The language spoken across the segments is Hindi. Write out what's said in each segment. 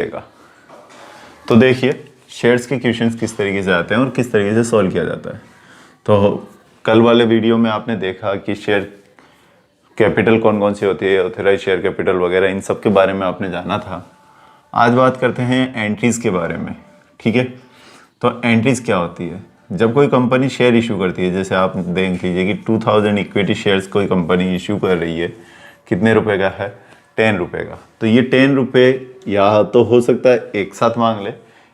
देगा। तो देखिए शेयर्स के क्वेश्चंस किस तरीके से आते हैं और किस तरीके से सॉल्व किया जाता है। तो कल वाले वीडियो में आपने देखा कि शेयर कैपिटल कौन कौन सी होती है, ऑथराइज शेयर कैपिटल वगैरह, इन सब के बारे में आपने जाना था। आज बात करते हैं एंट्रीज़ के बारे में, ठीक है। तो एंट्रीज़ क्या होती है? जब कोई कंपनी शेयर इशू करती है, जैसे आप देख लीजिए कि 2000 इक्विटी शेयर्स कोई कंपनी इशू कर रही है, कितने रुपए का है? 10 रुपये का। तो ये 10 रुपये या तो हो सकता है एक साथ मांग ले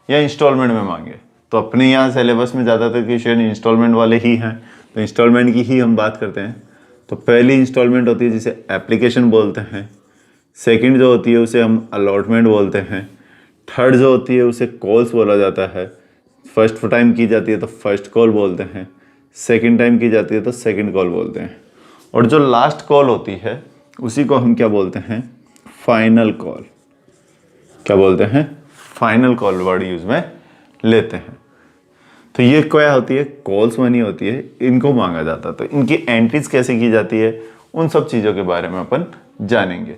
या इंस्टॉलमेंट में मांगे। तो अपने यहाँ सिलेबस में ज़्यादातर के शेयर इंस्टॉलमेंट वाले ही हैं, तो इंस्टॉलमेंट की ही हम बात करते हैं। तो पहली इंस्टॉलमेंट होती है जिसे एप्लीकेशन बोलते हैं, सेकंड जो होती है उसे हम अलॉटमेंट बोलते हैं, थर्ड जो होती है उसे कॉल्स बोला जाता है। फर्स्ट टाइम की जाती है तो फर्स्ट कॉल बोलते हैं, सेकंड टाइम की जाती है तो सेकंड कॉल बोलते हैं, और जो लास्ट कॉल होती है उसी को हम क्या बोलते हैं? Final call. क्या बोलते हैं? फाइनल कॉल वर्ड यूज में लेते हैं। तो ये क्या होती है? कॉल्स मनी होती है, इनको मांगा जाता है। तो इनकी एंट्रीज कैसे की जाती है, उन सब चीज़ों के बारे में अपन जानेंगे।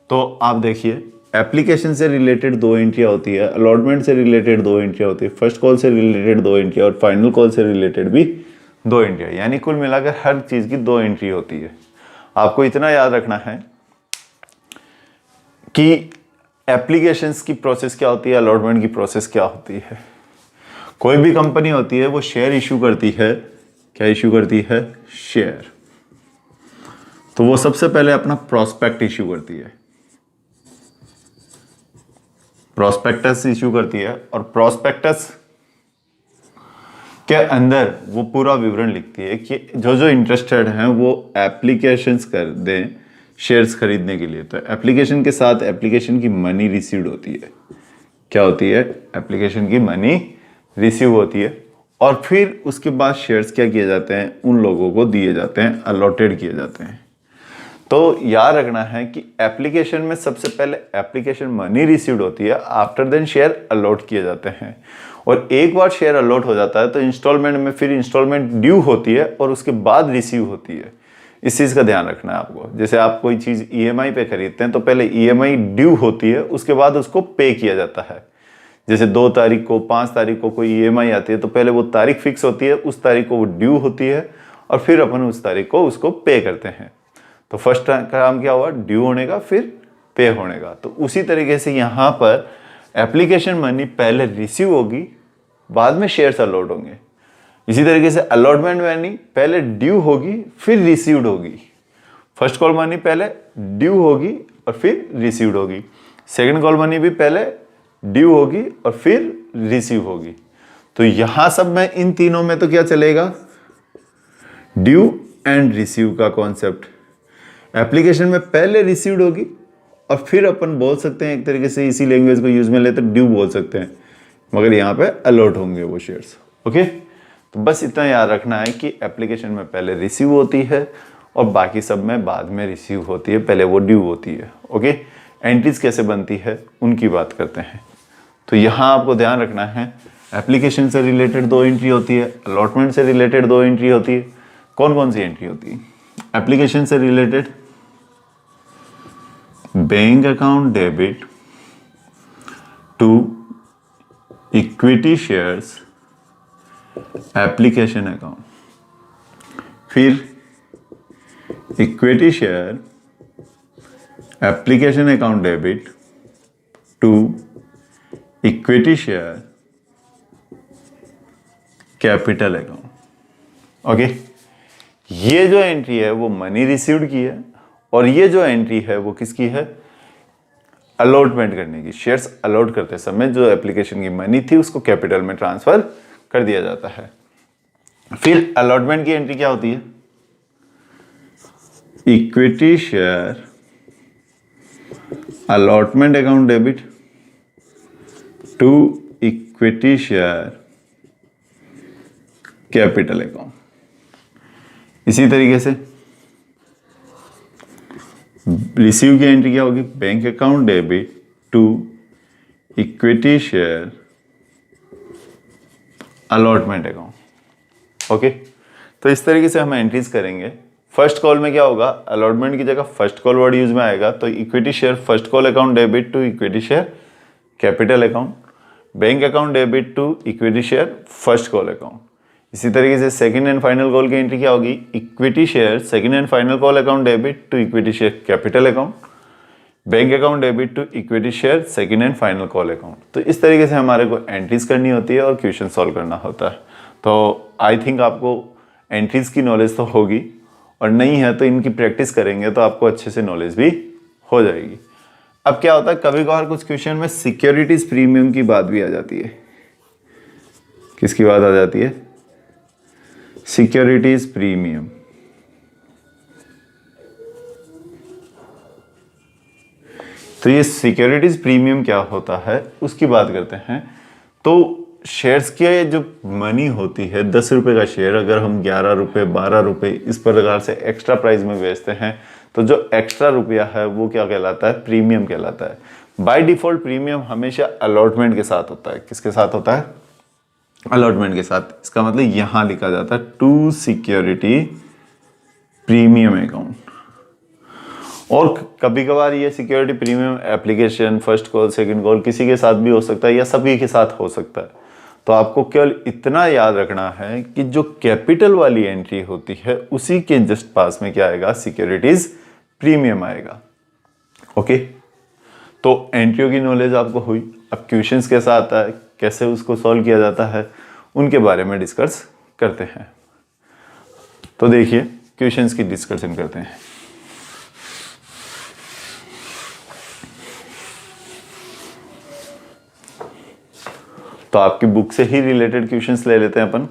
तो आप देखिए, एप्लीकेशन से रिलेटेड 2 एंट्रियाँ होती है, अलॉटमेंट से रिलेटेड 2 एंट्रियाँ होती है, फर्स्ट कॉल से रिलेटेड 2 एंट्रियाँ और फाइनल कॉल से रिलेटेड भी 2 एंट्रियाँ, यानी कुल मिलाकर हर चीज़ की 2 एंट्री होती है। आपको इतना याद रखना है कि एप्लीकेशंस की प्रोसेस क्या होती है, अलॉटमेंट की प्रोसेस क्या होती है। कोई भी कंपनी होती है वो शेयर इशू करती है। क्या इशू करती है? शेयर। तो वो सबसे पहले अपना प्रोस्पेक्ट इशू करती है, प्रोस्पेक्टस इशू करती है, और प्रोस्पेक्टस के अंदर वो पूरा विवरण लिखती है कि जो जो इंटरेस्टेड हैं वो एप्लीकेशंस कर दें शेयर्स खरीदने के लिए। तो एप्लीकेशन के साथ एप्लीकेशन की मनी रिसीव्ड होती है। क्या होती है? एप्लीकेशन की मनी रिसीव होती है, और फिर उसके बाद शेयर्स क्या किए जाते हैं? उन लोगों को दिए जाते हैं, अलॉटेड किए जाते हैं। तो याद रखना है कि एप्लीकेशन में सबसे पहले एप्लीकेशन मनी रिसीव्ड होती है, आफ्टर देन शेयर अलॉट किए जाते हैं, और एक बार शेयर अलॉट हो जाता है तो इंस्टॉलमेंट में फिर इंस्टॉलमेंट ड्यू होती है और उसके बाद रिसीव होती है। इस चीज़ का ध्यान रखना है आपको। जैसे आप कोई चीज़ EMI पे खरीदते हैं तो पहले EMI ड्यू होती है, उसके बाद उसको पे किया जाता है। जैसे 2 तारीख को, 5 तारीख को कोई EMI आती है तो पहले वो तारीख फिक्स होती है, उस तारीख को वो ड्यू होती है, और फिर अपन उस तारीख को उसको पे करते हैं। तो फर्स्ट काम क्या हुआ? ड्यू होने का, फिर पे होने का। तो उसी तरीके से यहाँ पर एप्लीकेशन मनी पहले रिसीव होगी, बाद में शेयर्स अलॉट होंगे। इसी तरीके से अलॉटमेंट मनी पहले ड्यू होगी, फिर रिसीव्ड होगी। फर्स्ट कॉल मनी पहले ड्यू होगी और फिर रिसीव्ड होगी, सेकंड कॉल मनी भी पहले ड्यू होगी और फिर रिसीव होगी। तो यहां सब में इन तीनों में तो क्या चलेगा? ड्यू एंड रिसीव का कॉन्सेप्ट। एप्लीकेशन में पहले रिसीव्ड होगी और फिर अपन बोल सकते हैं, एक तरीके से इसी लैंग्वेज को यूज में ले तो ड्यू बोल सकते हैं, मगर यहाँ पे अलॉट होंगे वो शेयर्स। ओके, तो बस इतना याद रखना है कि एप्लीकेशन में पहले रिसीव होती है और बाकी सब में बाद में रिसीव होती है, पहले वो ड्यू होती है। ओके, एंट्रीज कैसे बनती है उनकी बात करते हैं। तो यहाँ आपको ध्यान रखना है, एप्लीकेशन से रिलेटेड 2 एंट्री होती है, अलॉटमेंट से रिलेटेड 2 एंट्री होती है। कौन कौन सी एंट्री होती है? एप्लीकेशन से related bank account debit to equity shares application account, फिर equity share application account debit to equity share capital account. Okay, ये जो एंट्री है वो मनी रिसीव्ड की है, और ये जो एंट्री है वो किसकी है? अलॉटमेंट करने की। शेयर्स अलॉट करते समय जो एप्लीकेशन की मनी थी उसको कैपिटल में ट्रांसफर कर दिया जाता है। फिर अलॉटमेंट की एंट्री क्या होती है? Equity share allotment account debit to equity share capital account. इसी तरीके से रिसीव की एंट्री क्या होगी? Bank account debit to equity share allotment account. Okay, तो इस तरीके से हम एंट्रीज करेंगे। फर्स्ट कॉल में क्या होगा? अलॉटमेंट की जगह फर्स्ट कॉल वर्ड यूज में आएगा, तो equity share first call account debit to equity share capital account, bank account debit to equity share first call account. इसी तरीके से सेकंड एंड फाइनल कॉल की एंट्री क्या होगी, equity share second and final call account debit to equity share capital account, bank account debit to equity share second and final call account. तो इस तरीके से हमारे को एंट्रीज करनी होती है और क्वेश्चन सॉल्व करना होता है। तो आई थिंक आपको एंट्रीज की नॉलेज तो होगी, और नहीं है तो इनकी प्रैक्टिस करेंगे तो आपको अच्छे से नॉलेज भी हो जाएगी। अब क्या होता है, कभी कभार कुछ क्वेश्चन में सिक्योरिटीज प्रीमियम की बात भी आ जाती है। किसकी बात आ जाती है, सिक्योरिटीज प्रीमियम। तो ये सिक्योरिटीज प्रीमियम क्या होता है उसकी बात करते हैं। तो शेयर्स की जो मनी होती है, 10 रुपए का शेयर अगर हम 11 रुपए 12 रुपए इस प्रकार से एक्स्ट्रा प्राइस में बेचते हैं, तो जो एक्स्ट्रा रुपया है वो क्या कहलाता है, प्रीमियम कहलाता है। बाय डिफॉल्ट प्रीमियम हमेशा अलॉटमेंट के साथ होता है। किसके साथ होता है, अलॉटमेंट के साथ। इसका मतलब यहां लिखा जाता है टू सिक्योरिटी प्रीमियम अकाउंट। और कभी कभार ये security premium application first call second call किसी के साथ भी हो सकता है या सभी के साथ हो सकता है। तो आपको केवल इतना याद रखना है कि जो कैपिटल वाली एंट्री होती है उसी के जस्ट पास में क्या आएगा, सिक्योरिटीज प्रीमियम आएगा। ओके, तो एंट्रियों की नॉलेज आपको हुई। अब क्वेश्चंस कैसा आता है, कैसे उसको सॉल्व किया जाता है, उनके बारे में डिस्कस करते हैं। तो देखिए क्वेश्चंस की डिस्कशन करते हैं। तो आपकी बुक से ही रिलेटेड क्वेश्चंस ले लेते हैं अपन।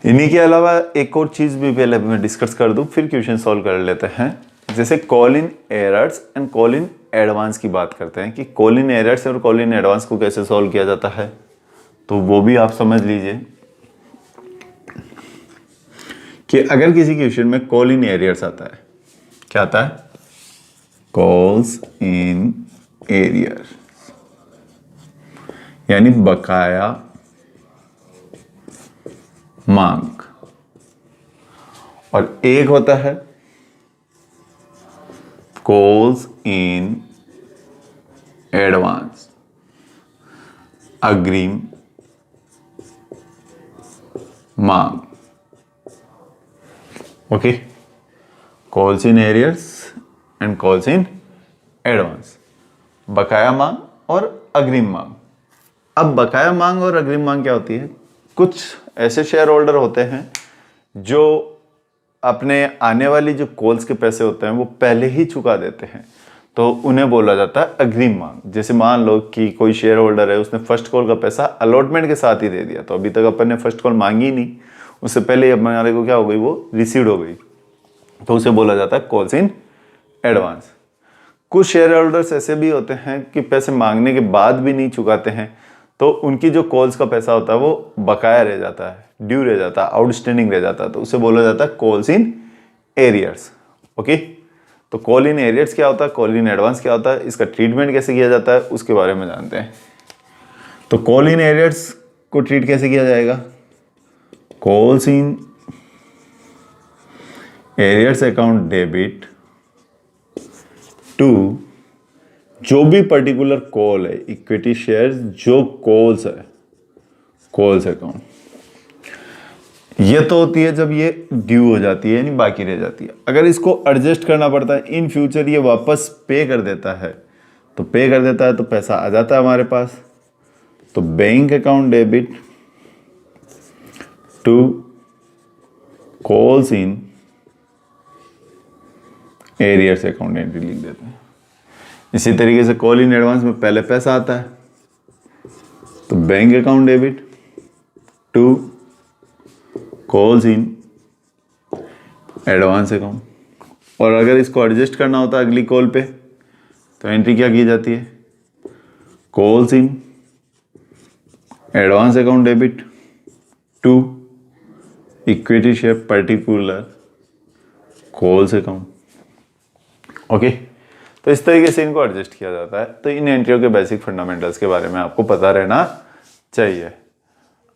इन्हीं के अलावा एक और चीज भी पहले मैं डिस्कस कर दूं, फिर क्वेश्चन सॉल्व कर लेते हैं। जैसे call in errors and call in advance की बात करते हैं कि कॉल इन एरर्स और कॉल इन एडवांस को कैसे सॉल्व किया जाता है, तो वो भी आप समझ लीजिए कि अगर किसी क्वेश्चन में कॉल इन एरियर्स आता है, क्या आता है, कॉल्स इन एरियर, यानी बकाया मांग, और एक होता है कॉल्स इन एडवांस, अग्रिम मांग। Okay, calls in arrears and calls in advance, बकाया मांग और अग्रिम मांग। अब बकाया मांग और अग्रिम मांग क्या होती है, कुछ ऐसे शेयर होल्डर होते हैं जो अपने आने वाली जो कॉल्स के पैसे होते हैं वो पहले ही चुका देते हैं, तो उन्हें बोला जाता है अग्रिम मांग। जैसे मान लो कि कोई शेयर होल्डर है, उसने फर्स्ट कॉल का पैसा अलॉटमेंट के साथ ही दे दिया, तो अभी तक अपन ने फर्स्ट कॉल मांगी ही नहीं, उससे पहले हमारे को क्या हो गई, वो रिसीव्ड हो गई, तो उसे बोला जाता है कॉल्स इन एडवांस। कुछ शेयर होल्डर्स ऐसे भी होते हैं कि पैसे मांगने के बाद भी नहीं चुकाते हैं, तो उनकी जो कॉल्स का पैसा होता है वो बकाया रह जाता है, ड्यू रह जाता है, आउटस्टैंडिंग रह जाता है, तो उसे बोला जाता है कॉल्स इन एरियर्स। ओके, तो कॉल इन एरियर्स क्या होता है, कॉल इन एडवांस क्या होता है, इसका ट्रीटमेंट कैसे किया जाता है उसके बारे में जानते हैं। तो कॉल इन एरियर्स को ट्रीट कैसे किया जाएगा, calls in arrears account debit to, जो भी पर्टिकुलर कॉल है, इक्विटी शेयर्स जो कॉल्स है, कॉल्स अकाउंट, ये तो होती है जब ये ड्यू हो जाती है, यानी बाकी रह जाती है। अगर इसको एडजस्ट करना पड़ता है, इन फ्यूचर ये वापस पे कर देता है, तो पे कर देता है तो पैसा आ जाता है हमारे पास, तो bank account debit to calls in arrears account entry लिख देते हैं। इसी तरीके से कॉल इन एडवांस में पहले पैसा आता है, तो bank account debit to calls in advance account, और अगर इसको एडजस्ट करना होता है अगली कॉल पे, तो एंट्री क्या की जाती है, calls in advance account debit to equity share particular calls account. Okay, तो इस तरीके से इनको एडजस्ट किया जाता है। तो इन एंट्रियों के बेसिक फंडामेंटल्स के बारे में आपको पता रहना चाहिए।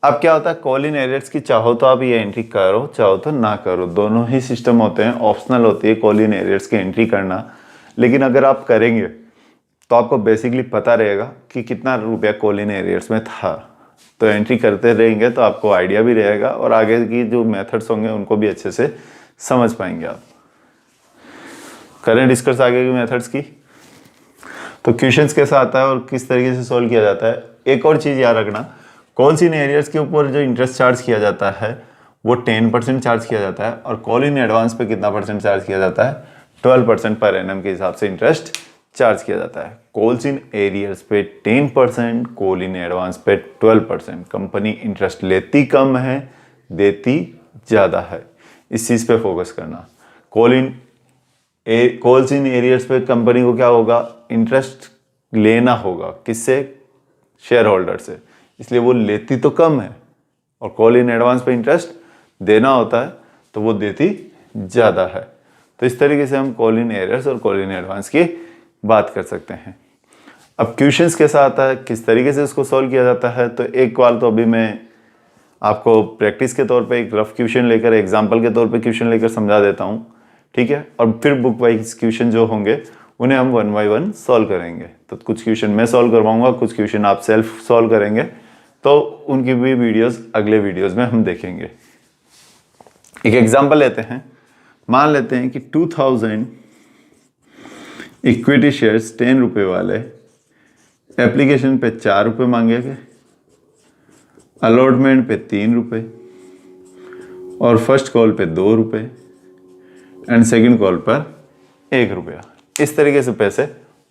अब क्या होता है, कॉल इन एरियर्स की चाहो तो आप ये एंट्री करो, चाहो तो ना करो, दोनों ही सिस्टम होते हैं। ऑप्शनल होती है कॉल इन एरियर्स की एंट्री करना, लेकिन अगर आप करेंगे तो आपको बेसिकली पता रहेगा कि कितना रुपया कॉल इन एरियर्स में था। तो एंट्री करते रहेंगे तो आपको आइडिया भी रहेगा और आगे की जो मेथड्स होंगे उनको भी अच्छे से समझ पाएंगे आप। करें डिस्कस आगे की मेथड्स की। तो क्वेश्चंस कैसा आता है और किस तरीके से सॉल्व किया जाता है। एक और चीज़ याद रखना, कॉल्स इन एरियर्स के ऊपर जो इंटरेस्ट चार्ज किया जाता है वो 10% चार्ज किया जाता है और कॉल इन एडवांस पे कितना परसेंट चार्ज किया जाता है, 12% पर एनम के हिसाब से इंटरेस्ट चार्ज किया जाता है। कॉल्स इन एरियर्स पे 10%, कॉल इन एडवांस पे 12%। कंपनी इंटरेस्ट लेती कम है, देती ज़्यादा है, इस चीज़ पे फोकस करना। कॉल्स इन एरियर्स पे कंपनी को क्या होगा, इंटरेस्ट लेना होगा, किससे, शेयर होल्डर से, इसलिए वो लेती तो कम है। और कॉल इन एडवांस पे इंटरेस्ट देना होता है तो वो देती ज़्यादा है। तो इस तरीके से हम कॉल इन एरियर्स और कॉल इन एडवांस की बात कर सकते हैं। अब क्वेश्चंस कैसा आता है, किस तरीके से इसको सॉल्व किया जाता है, तो एक बार तो अभी मैं आपको प्रैक्टिस के तौर पे एक रफ क्वेश्चन लेकर, एग्जांपल के तौर पे क्वेश्चन लेकर समझा देता हूँ, ठीक है। और फिर बुक वाइज क्वेश्चन जो होंगे उन्हें हम 1 बाय 1 सॉल्व करेंगे। तो कुछ क्वेश्चन मैं सॉल्व करवाऊंगा, कुछ क्वेश्चन आप सेल्फ सॉल्व करेंगे, तो उनकी भी वीडियोस अगले वीडियोस में हम देखेंगे। एक एग्जांपल लेते हैं। मान लेते हैं कि 2000 इक्विटी शेयर्स 10 रुपये वाले एप्लीकेशन पे 4 रुपये मांगे गए, अलॉटमेंट पे 3 रुपये और फर्स्ट कॉल पे 2 रुपये एंड सेकंड कॉल पर 1 रुपया। इस तरीके से पैसे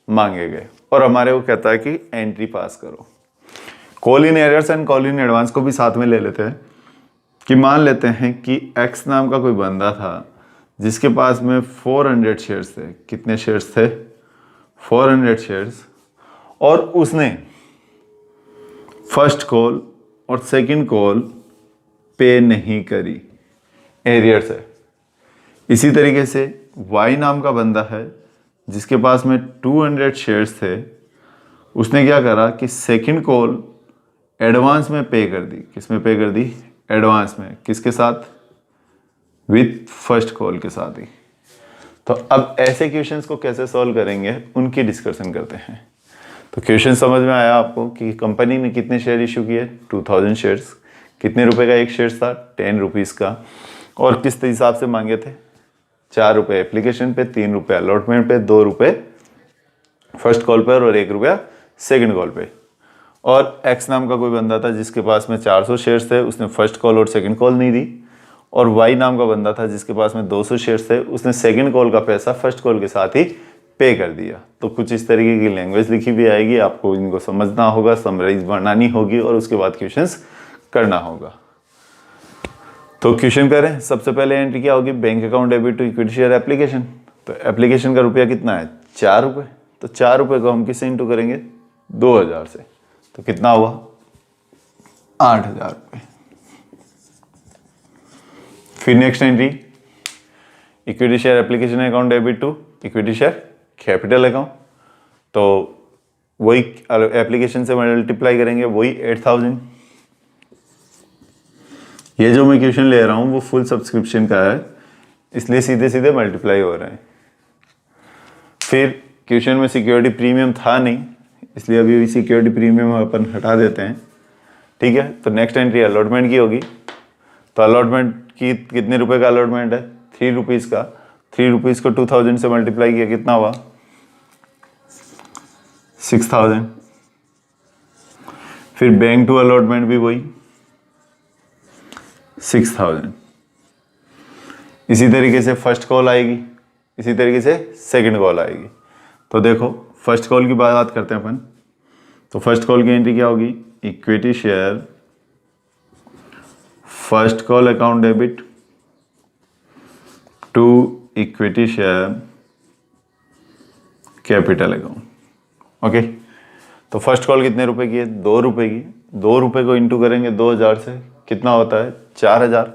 मांगे गए और हमारे को कहता है कि एंट्री पास करो। Call in arrears and call in advance को भी साथ में ले लेते हैं कि मान लेते हैं कि एक्स नाम का कोई बंदा था जिसके पास में 400 शेयर्स थे। कितने शेयर्स थे, 400 शेयर्स, और उसने फर्स्ट कॉल और सेकंड कॉल पे नहीं करी, एरियर्स है। इसी तरीके से वाई नाम का बंदा है जिसके पास में 200 शेयर्स थे, उसने क्या करा कि सेकंड कॉल एडवांस में पे कर दी। किस में पे कर दी, एडवांस में, किसके साथ, विथ फर्स्ट कॉल के साथ ही। तो अब ऐसे क्वेश्चंस को कैसे सॉल्व करेंगे उनकी डिस्कशन करते हैं। तो क्वेश्चन समझ में आया आपको कि कंपनी ने कितने शेयर इशू किए, 2000 शेयर्स। कितने रुपए का एक शेयर था, 10 रुपीज़ का, और किस हिसाब से मांगे थे, 4 रुपये एप्लीकेशन पे, 3 रुपये अलॉटमेंट पे, 2 रुपये फर्स्ट कॉल पर और 1 रुपया सेकंड कॉल पे। और एक्स नाम का कोई बंदा था जिसके पास में 400 शेयर्स थे, उसने फर्स्ट कॉल और सेकंड कॉल नहीं दी। और वाई नाम का बंदा था जिसके पास में 200 शेयर्स थे, उसने सेकंड कॉल का पैसा फर्स्ट कॉल के साथ ही पे कर दिया। तो कुछ इस तरीके की लैंग्वेज लिखी भी आएगी, आपको इनको समझना होगा, समराइज बनानी होगी और उसके बाद क्वेश्चंस करना होगा। तो क्वेश्चन करें। सबसे पहले एंट्री क्या होगी, bank account debit to equity share application. तो एप्लीकेशन का रुपया कितना है, 4 रुपये। तो 4 रुपये को हम किससे इंटू करेंगे, 2000 से। तो कितना हुआ, 8000 रुपये। फिर next entry, equity share application account debit to equity share capital account. तो वही एप्लीकेशन से मल्टीप्लाई करेंगे, वही 8000। ये जो मैं क्वेश्चन ले रहा हूँ वो फुल सब्सक्रिप्शन का है, इसलिए सीधे सीधे मल्टीप्लाई हो रहे हैं। फिर क्वेश्चन में सिक्योरिटी प्रीमियम था नहीं, इसलिए अभी सिक्योरिटी प्रीमियम अपन हटा देते हैं, ठीक है। तो नेक्स्ट एंट्री अलॉटमेंट की होगी। तो अलॉटमेंट की कितने रुपए का अलॉटमेंट है, 3 रुपीज़ का। 3 रुपीज़ को 2000 से मल्टीप्लाई किया, कितना हुआ, 6000। फिर बैंक टू अलॉटमेंट भी वही 6000। इसी तरीके से फर्स्ट कॉल आएगी, इसी तरीके से सेकंड कॉल आएगी। तो देखो फर्स्ट कॉल की बात करते हैं अपन। तो फर्स्ट कॉल की एंट्री क्या होगी, equity share first call account debit to equity share capital account. Okay, तो फर्स्ट कॉल कितने रुपए की है, 2 रुपए की। 2 रुपए को इंटू करेंगे 2000 से, कितना होता है, 4000।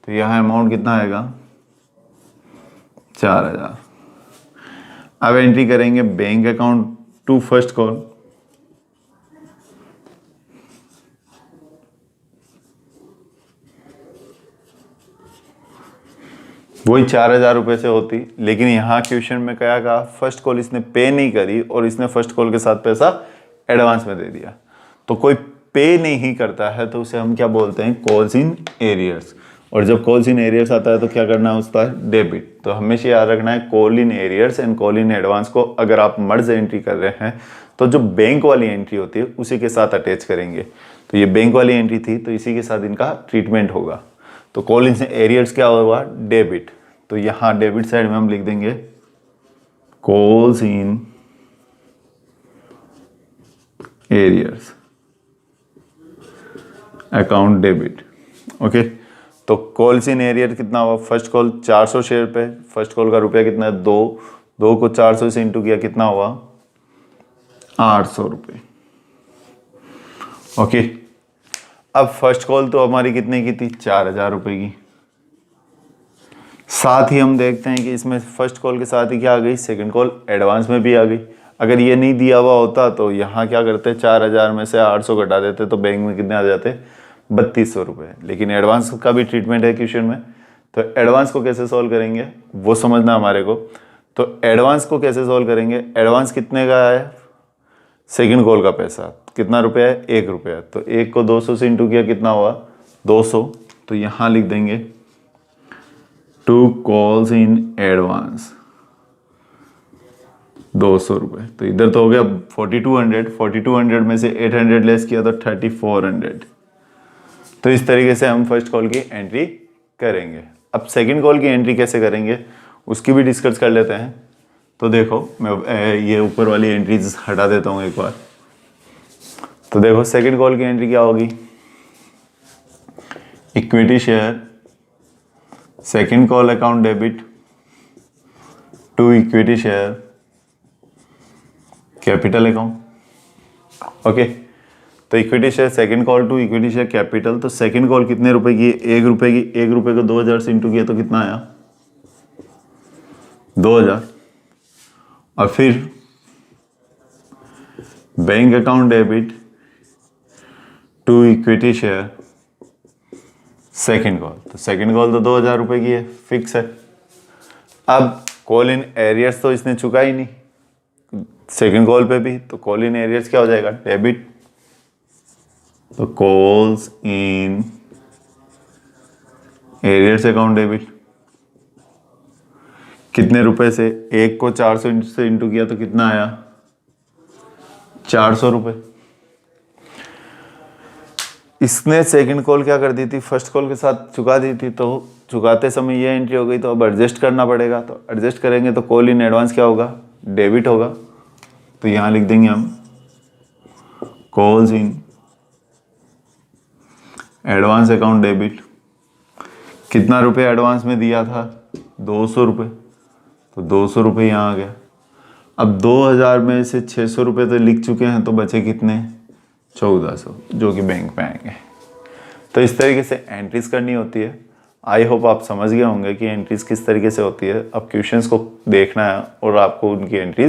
तो यहाँ अमाउंट कितना आएगा, 4000। अब एंट्री करेंगे bank account to first call. वही 4,000 रुपये से होती, लेकिन यहाँ क्वेश्चन में क्या कहा, फर्स्ट कॉल इसने पे नहीं करी और इसने फर्स्ट कॉल के साथ पैसा एडवांस में दे दिया। तो कोई पे नहीं करता है तो उसे हम क्या बोलते हैं, कॉल्स इन एरियर्स। और जब कॉल्स इन एरियर्स आता है तो क्या करना है, उसका डेबिट। तो हमेशा याद रखना है call in arrears and call in advance को अगर आप मर्ज एंट्री कर रहे हैं तो जो बैंक वाली एंट्री होती है उसी के साथ अटैच करेंगे। तो ये बैंक वाली एंट्री थी तो इसी के साथ इनका ट्रीटमेंट होगा। तो कॉल इन एरियर्स क्या होगा, डेबिट। तो यहाँ डेबिट साइड में हम लिख देंगे calls in arrears account debit. Okay, तो कॉल्स इन एरियर कितना हुआ, फर्स्ट कॉल 400 शेयर पे, फर्स्ट कॉल का रुपया कितना है 2 को 400 से इंटू किया कितना हुआ 800 रुपये। ओके, अब फर्स्ट कॉल तो हमारी कितने की थी, 4,000 रुपये की। साथ ही हम देखते हैं कि इसमें फर्स्ट कॉल के साथ ही क्या आ गई, सेकंड कॉल एडवांस में भी आ गई। अगर ये नहीं दिया हुआ होता तो यहाँ क्या करते, 4,000 में से 800 घटा देते तो बैंक में कितने आ जाते, 3200 रुपये। लेकिन एडवांस का भी ट्रीटमेंट है क्वेश्चन में, तो एडवांस को कैसे सॉल्व करेंगे वो समझना हमारे को। तो एडवांस को कैसे सॉल्व करेंगे, एडवांस कितने का है, सेकंड कॉल का पैसा कितना रुपया है, 1 रुपया। तो 1 को 200 से इंटू किया कितना हुआ 200। तो यहाँ लिख देंगे 2 कॉल्स इन एडवांस 200 रुपये। तो इधर तो हो गया 4200 में से 800 लेस किया तो 3400। तो इस तरीके से हम फर्स्ट कॉल की एंट्री करेंगे। अब सेकंड कॉल की एंट्री कैसे करेंगे उसकी भी डिस्कस कर लेते हैं। तो देखो मैं ये ऊपर वाली एंट्रीज हटा देता हूँ एक बार। तो देखो सेकंड कॉल की एंट्री क्या होगी, equity share second call account debit to equity share capital account. Okay, तो equity share second call to equity share capital. तो सेकंड कॉल कितने रुपए की, 1 रुपए की। 1 रुपए को 2000 से इंटू किया तो कितना आया 2000। और फिर bank account debit to equity share second call. तो सेकंड कॉल तो 2000 रुपए की है, फिक्स है। अब कॉल इन एरियर्स तो इसने चुका ही नहीं सेकंड कॉल पे भी, तो कॉल इन एरियर्स क्या हो जाएगा, डेबिट। तो calls in arrears account debit कितने रुपए से, 1 को 400 से इंटू किया तो कितना आया 400 रुपए। इसने सेकंड कॉल क्या कर दी थी, फर्स्ट कॉल के साथ चुका दी थी, तो चुकाते समय ये एंट्री हो गई। तो अब एडजस्ट करना पड़ेगा। तो एडजस्ट करेंगे तो कॉल इन एडवांस क्या होगा, डेबिट होगा। तो यहां लिख देंगे हम calls in advance account debit. कितना रुपए एडवांस में दिया था 200 रुपये, तो 200 रुपये यहाँ आ गया। अब 2000 में से 600 रुपये तो लिख चुके हैं, तो बचे कितने 1400 जो कि बैंक में आएंगे। तो इस तरीके से एंट्रीज करनी होती है। आई होप आप समझ गए होंगे कि एंट्रीज किस तरीके से होती है। अब क्वेश्चंस को देखना है और आपको उनकी एंट्रीज